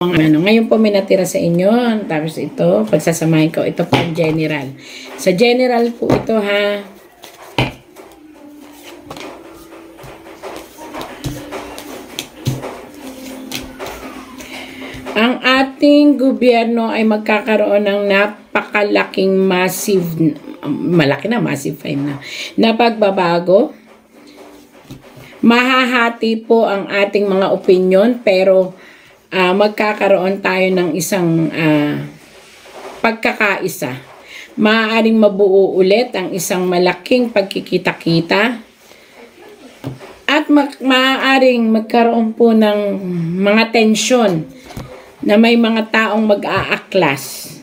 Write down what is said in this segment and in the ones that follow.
Ngayon po may natira sa inyo. Tapos ito, pagsasamahin ko, ito po ang general. Sa general po ito ha. Ang ating gobyerno ay magkakaroon ng napakalaking massive fine na pagbabago. Mahahati po ang ating mga opinion pero magkakaroon tayo ng isang pagkakaisa. Maaaring mabuo ulit ang isang malaking pagkikita-kita at maaaring magkaroon po ng mga tensyon na may mga taong mag-aaklas.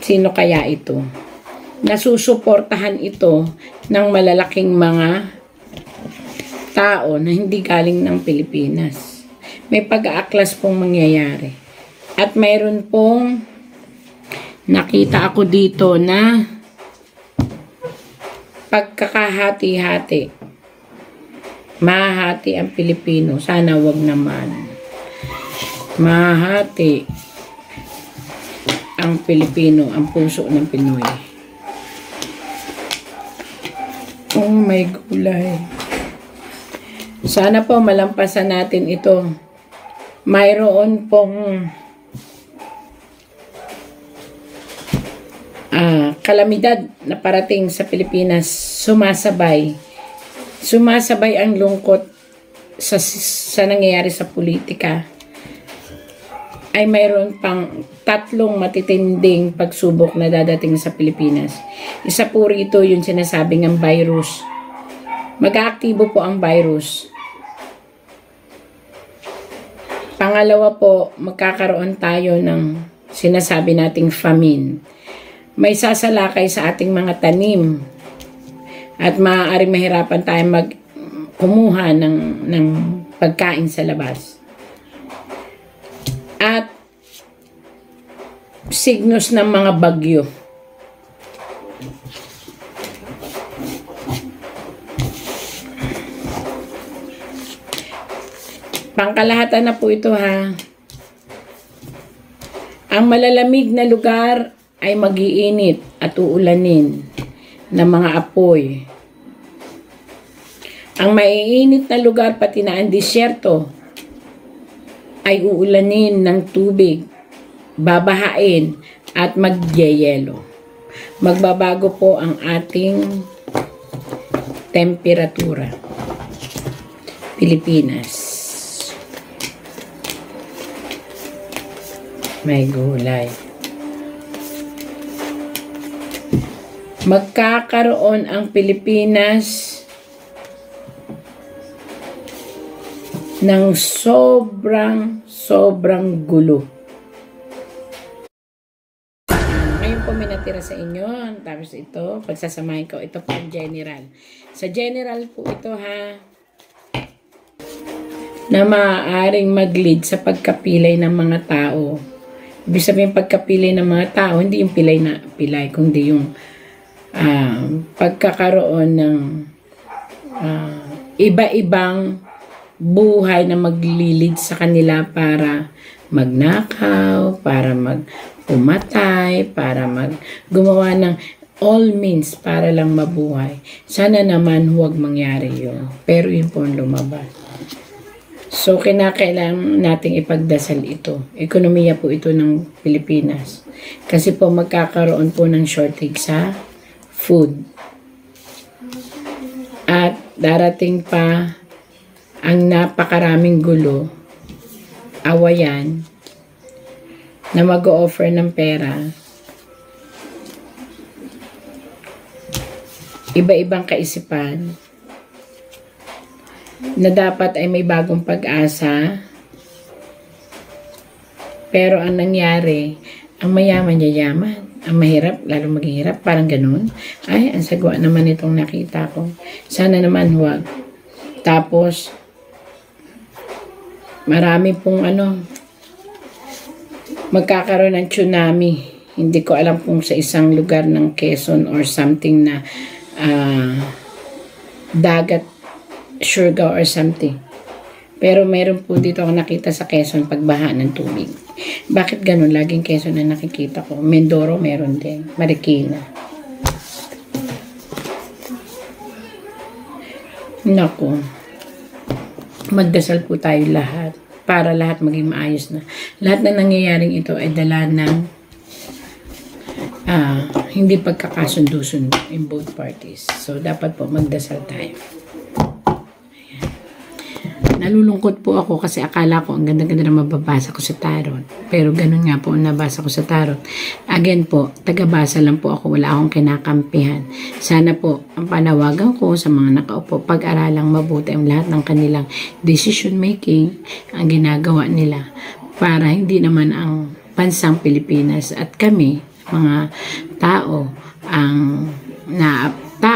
Sino kaya ito? Nasusuportahan ito ng malalaking mga tao na hindi galing ng Pilipinas. May pag-aaklas pong mangyayari. At mayroon pong nakita ako dito na pagkakahati-hati. Mahahati ang Pilipino. Sana wag naman. Mahahati ang Pilipino, ang puso ng Pinoy. Oh my gulay. Sana po malampasan natin ito. Mayroon pong kalamidad na parating sa Pilipinas. Sumasabay ang lungkot sa nangyayari sa politika. Ay mayroon pang 3 matitinding pagsubok na dadating sa Pilipinas. Isa po rito yung sinasabing ang virus. Mag-aaktibo po ang virus. Pangalawa po, magkakaroon tayo ng sinasabi nating famine. May sasalakay sa ating mga tanim at maaaring mahirapan tayo kumuha ng pagkain sa labas. At signos ng mga bagyo. Pangkalahatan na po ito ha. Ang malalamig na lugar ay mag-iinit at uulanin ng mga apoy. Ang maiinit na lugar pati na ang disyerto ay uulanin ng tubig, babahain at magyeyelo. Magbabago po ang ating temperatura. Pilipinas. May gulay. Magkakaroon ang Pilipinas ng sobrang gulo. Ngayon po may natira sa inyo. Tapos ito, pagsasamahin ko, ito po ang general. Sa general po ito ha, na maaaring mag-lead sa pagkapilay ng mga tao. Ibig sabihin pagkapilay ng mga tao, hindi yung pilay, kundi yung pagkakaroon ng iba-ibang buhay na maglilid sa kanila para magnakaw, para magpumatay, para gumawa ng all means para lang mabuhay. Sana naman huwag mangyari yun. Pero yun po ang lumabas. So, kinakailangan nating ipagdasal ito. Ekonomiya po ito ng Pilipinas. Kasi po magkakaroon po ng shortage sa food. At darating pa ang napakaraming gulo, awayan, na mag-o-offer ng pera. Iba-ibang kaisipan na dapat ay may bagong pag-asa. Pero ang nangyari, ang mayaman yayaman, ang mahirap lalo maghihirap, parang ganun. Ay, ang sagwa naman itong nakita ko. Sana naman huwag. Tapos marami pong magkakaroon ng tsunami. Hindi ko alam kung sa isang lugar ng Quezon or something na dagat Surigao or something. Pero meron po dito ako nakita sa Quezon pagbaha ng tubig. Bakit ganun? Laging Quezon na nakikita ko. Mindoro meron din. Marikina. Naku. Magdasal po tayo lahat para lahat maging maayos na. Lahat na nangyayaring ito ay dala ng hindi pagkakasundo-sundo in both parties. So, dapat po magdasal tayo. Nalulungkot po ako kasi akala ko ang ganda-ganda na mababasa ko sa tarot. Pero ganun nga po ang nabasa ko sa tarot. Again po, tagabasa lang po ako. Wala akong kinakampihan. Sana po, ang panawagan ko sa mga nakaupo, pag-aralang mabuti ang lahat ng kanilang decision making, ang ginagawa nila para hindi naman ang bansang Pilipinas at kami, mga tao,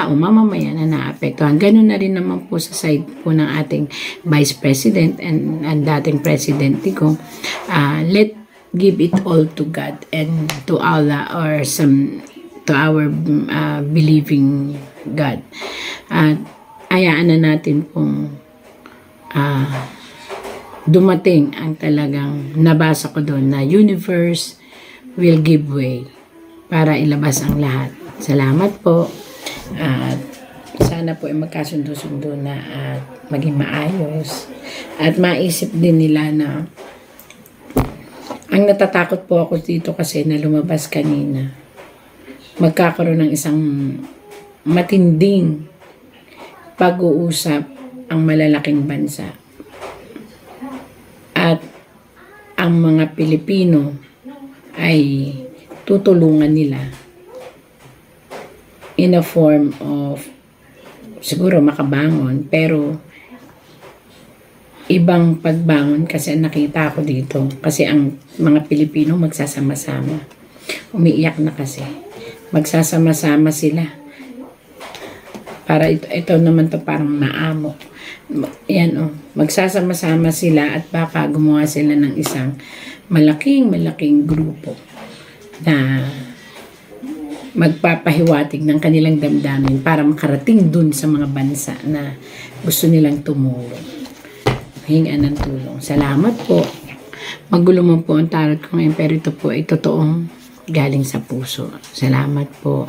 mamamayan na naapektuhan. Ganun na rin naman po sa side po ng ating Vice President and dating Presidente ko. Give it all to God and to Allah or to our believing God. At hayaan na natin pong dumating ang talagang nabasa ko doon na universe will give way para ilabas ang lahat. Salamat po. At sana po ay magkasundo-sundo na at maging maayos. At maisip din nila na ang natatakot po ako dito kasi na lumabas kanina. Magkakaroon ng isang matinding pag-uusap ang malalaking bansa. At ang mga Pilipino ay tutulungan nila in a form of siguro makabangon, pero ibang pagbangon kasi nakita ko dito. Kasi ang mga Pilipino magsasama-sama. Umiiyak na kasi. Magsasama-sama sila. Para ito naman to parang maamo. Yan magsasama-sama sila at baka gumawa sila ng isang malaking grupo na magpapahiwatig ng kanilang damdamin para makarating dun sa mga bansa na gusto nilang tumulong. Hingaan ng tulong. Salamat po. Magulo man po ang tarot ko ngayon, pero ito po ay totoong galing sa puso. Salamat po.